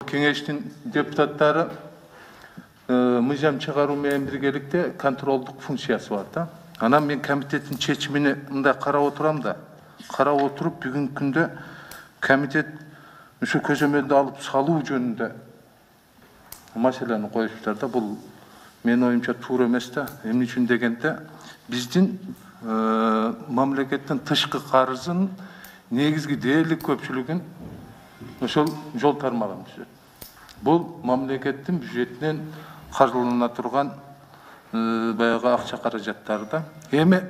Кеңештин депутаттары мыйзам чыгаруу менен биргеликте контролдук функциясы бар да. Анан мен комитеттин чечимине мындай карап отурам да, карап отуруп бүгүнкү күндө комитет ушу көзөмөлдү алып салуу жөнүндө маселени коюштур да. Бул менин оюмча туура эмес да. Эмне үчүн дегенде биздин мамлекеттин тышкы карызынын негизги дээрлик көпчүлүгүн ошол жол тармагын түзөт. Бул мамлекеттин бюджетинен каржылана турган баягы акча каражаттары да. Эми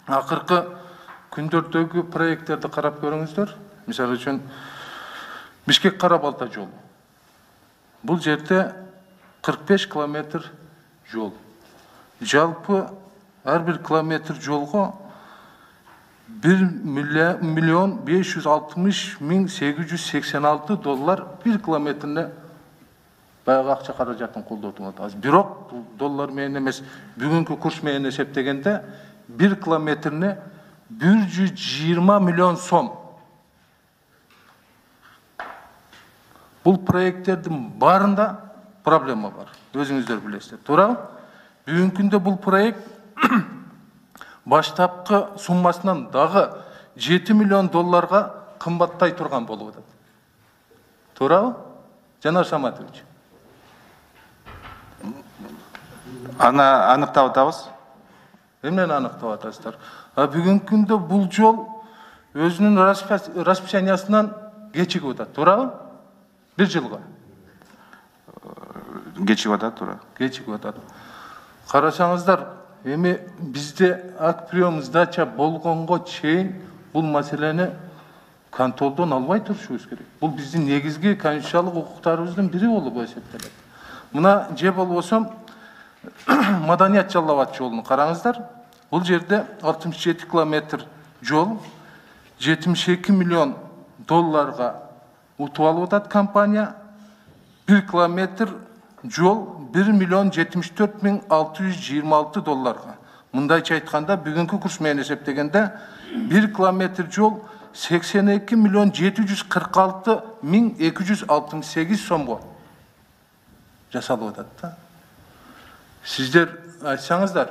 акыркы күндөрдөгү проекттерди карап көрүңүздөр. Мисалы үчүн Бишкек Кара Балта жолу. Бул жерде 45 километр жол. Жалпы ар бир километр жолго $1,560,886 bir kilometrine баягы акча каражатын колдотуп атабыз. Бирок доллар менен эмес, бүгүнкү курс менен эсептегенде 1 километрине 120 миллион сом. Бул проекттердин баарында проблема бар. Өзүңүздөр билесиздер. Туурабы? Бүгүнкү күндө бул проект баштапкы суммасынан дагы 7 миллион долларга кымбаттай турган болуп атат. Туурабы? Жанар Саматович. Аны аныктап атабыз. Эмнени аныктап атасыздар? Бүгүнкү күндө бул жол өзүнүн расписаниясынан кечигип атат. Туурабы? 1 жылга. Кечигип атат, туура. Кечигип атат. Карасаңыздар, эми бизде акт прием сдача болгонго чейин бул маселени контролдон албай турушубуз керек. Бул биздин негизги конституциялык укуктарыбыздын бири болуп эсептелет. Мына же болбосо Маданият Жалал Абад жолун караңыздар. Бул жерде 67 километр жол 72 миллион долларга утуп алып атат компания. 1 километр жол 1,74,626 долларга. Мындайча айтканда, бүгүнкү курс менен эсептегенде 1 километр жол 82,746,268 сомго жасалып атат да. Сиздер айтсаңыздар,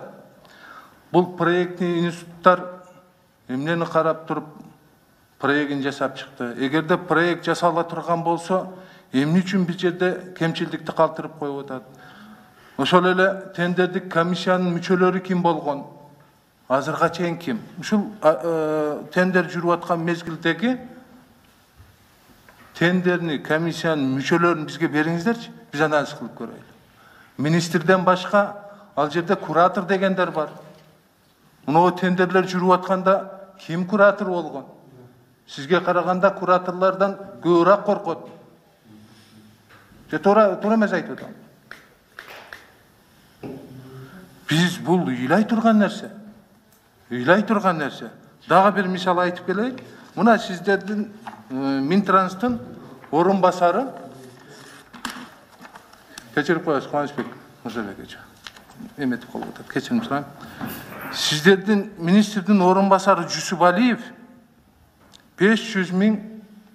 бул проектный институттар эмнени карап туруп проектин жасап чыкты? Эгерде проект жасала турган болсо, эмне үчүн бир жерде кемчилдикти калтырып коюп атат? Ошол эле тендердик комиссиянын мүчөлөрү ким болгон? Азырга чейин ким? Ушул тендер жүрүп аткан мезгилдеги тендерни, комиссиянын мүчөлөрүн бизге бериңиздерчи, биз анализ кылып көрөйлү. Министрден башка ал жерде куратор дегендер бар. Мына тендерлер жүрүп атканда ким куратор болгон? Сизге караганда кураторлордон көбүрөөк коркот. Туура эмес айтып атам. Биз бул ыйлай турган нерсе. Ыйлай турган нерсе. Дагы бир мисал айтып келейин. Мына сиздердин Минтранстын орун басары кечирип коесуз, Кубанычбек Мырзабекович. Эметип калып атат. Кечирим сурайм. Сиздердин министрдин орун басары Жусупалиев 500 000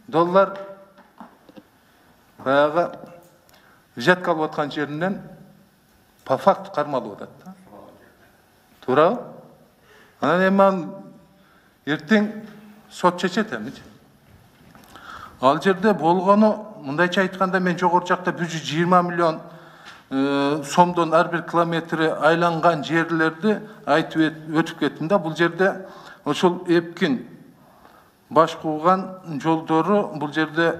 доллар баягы взятка алып аткан жеринен по факту кармалып атат да. Туурабы? Анан эми эртең сот чечет эмичи. Ал жерде болгону, мындайча айтканда, мен жогору жакта 120 миллион сомдон ар бир километри айланган жерлерди айтып өтүп кеттим да. Бул жерде ошол Эпкин баш кууган жолдору, бул жерде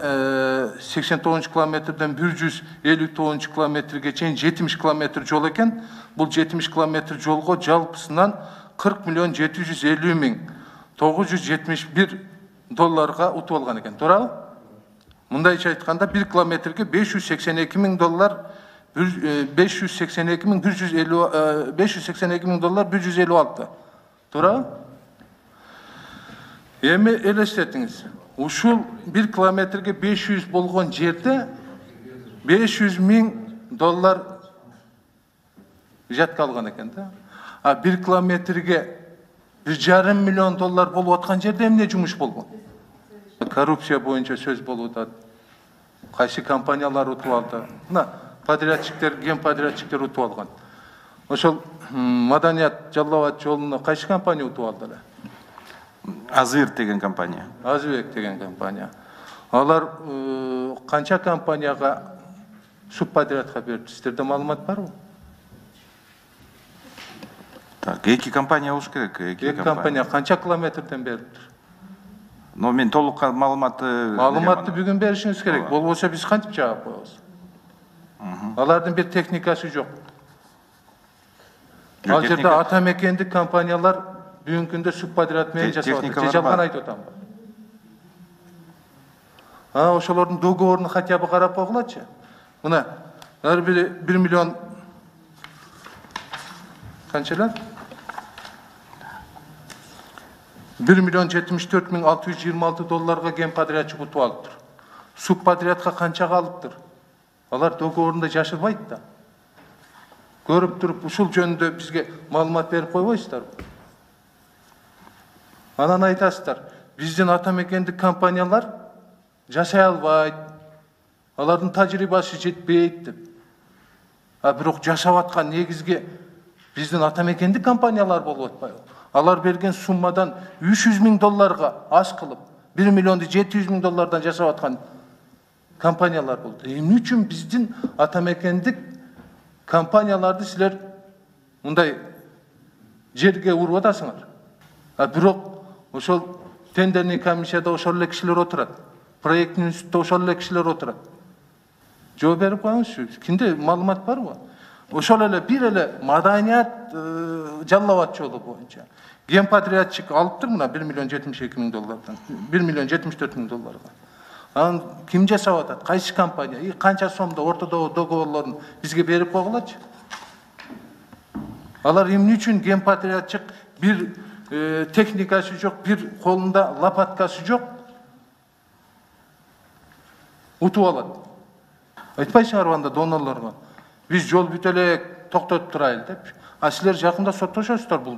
89 километрден 159 километрге чейин 70 километр жол экен. Бул 70 километр жолго жалпысынан 40,750,971 долларга утуп алган экен. Туурабы? Мындайча айтканда 1 километрге 582 доллар 156. Туурабы? Эми элестетиңиз. Ушул 1 километрге 500 болгон жерде 500 000 доллар жатка алган экен да. А 1 километрге 1,5 миллион доллар болуп аткан жерде эмне жумуш болгон? Коррупция боюнча сөз болуп атат. Кайсы компаниялар утуп алды? Мына подрядчиктер, ген подрядчиктер утуп алган. Ошол Маданият Жалал Абад жолуна кайсы компания утуп алды эле? Азвирт деген компания. Азбек деген компания. Алар канча компанияга субподрядка берди? Сиздерде маалымат барбы? Так, эки компания болуш керек. Эки компания канча километрден бериптир? Но мен толук маалыматты Маалыматты бүгүн беришиңиз керек. Болбосо биз кантип жаап коебуз? Алардын бир техникасы жок. Ал жерде ата мекендик компаниялар бүгүнкү күндө субподряд менен жасап атат. Же жалган айтып атамбы? Ошолордун договорун хотя бы карап койгулачы. Мына ар бири 1 миллион канчалар? 1 миллион 74 миң 626 долларга ген подрядчик утуп алыптыр. Субподрядка канчага алыптыр? Алар договорунда жашырбайт да. Көрүп туруп ушул жөнүндө бизге маалымат берип койбойсуздарбы? Анан айтасыздар, биздин ата мекендик компаниялар жашай албайт, алардын тажрыйбасы жетпейт деп. Бирок жашап аткан негизги биздин ата мекендик компаниялар болуп атпайбы? Алар берген суммадан 300 миң долларга аз кылып, 1 миллионду 700 миң доллардан жашап аткан компаниялар болду. Эмне үчүн биздин ата мекендик компанияларды силер мындай жерге уруп атасыңар? Бирок ошол тендерный комиссияда ошол эле кишилер отурат. Проекттин үстүндө ошол эле кишилер отурат. Жооп берип коюңузчу. Кимде маалымат барбы? Ошол эле бир эле Маданият Жалал Абад жолу боюнча ген подрядчик алыптыр мына 1 миллион 72 миң доллардан, 1 миллион 74 миң долларга. Анан ким жасап атат? Кайсы компания? Канча сомдо ортодогу договорлорун бизге берип койгулачы. Алар эмне үчүн ген подрядчик бир техникасы жок, бир колунда лопаткасы жок утуп алат. Айтпайсыңарбы анда донорлорго? Биз жол бүтө элек, токтотуп турайлы деп. Силер жакында соттошосуздар бул